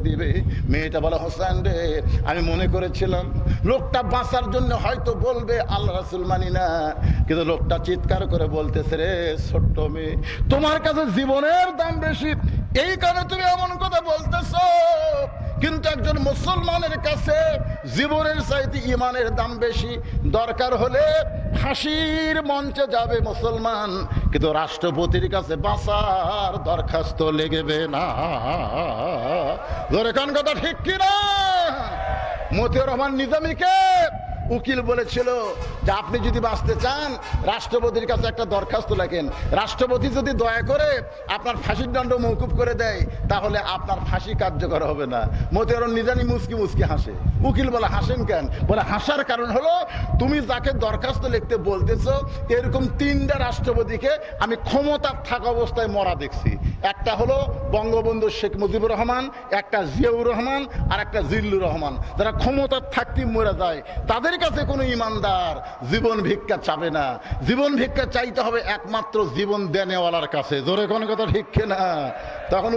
দিবে। মেয়েটা বলে, হোসেন রে, আমি মনে করেছিলাম লোকটা বাঁচার জন্য হয়তো বলবে আল্লাহ রাসূল মানি না, কিন্তু লোকটা চিৎকার করে বলতেছে, রে ছোট্ট মেয়ে, তোমার কাছে জীবনের দাম বেশি, এই কারণে তুমি এমন কথা বলতেছো। কিন্তু একজন মুসলমানের কাছে জীবনের চাইতে ইমানের দাম বেশি। দরকার হলে ফাঁসির মঞ্চে যাবে মুসলমান, কিন্তু রাষ্ট্রপতির কাছে বাঁচার দরখাস্ত লেগেবে না। ধরে কোন কথা ঠিক কিনা? মতিউর রহমান নিজামীকে উকিল বলেছিল যে আপনি যদি বাঁচতে চান রাষ্ট্রপতির কাছে একটা দরখাস্ত লেখেন, রাষ্ট্রপতি যদি দয়া করে আপনার ফাঁসির দণ্ড মওকুফ করে দেয় তাহলে আপনার ফাঁসি কার্যকর হবে না। মতিউর রহমান নিজামী মুচকি মুচকি হাসে। উকিল বলে, হাসেন কেন? বলে, হাসার কারণ হলো তুমি যাকে দরখাস্ত লিখতে বলতেছো এরকম 3টা রাষ্ট্রপতিকে আমি ক্ষমতার থাকা অবস্থায় মরা দেখছি। একটা হলো বঙ্গবন্ধু শেখ মুজিবুর রহমান, একটা জিয়াউর রহমান, আর একটা জিল্লুর রহমান। যারা ক্ষমতার থাকতে মরে যায় তাদের কাছে কোনো ইমানদার জীবন ভিক্ষা চাবে না। জীবন ভিক্ষা চাইতে হবে একমাত্র জীবন দেনেওয়ালার কাছে। জোরে কোনো কথা ঠিক না? তখন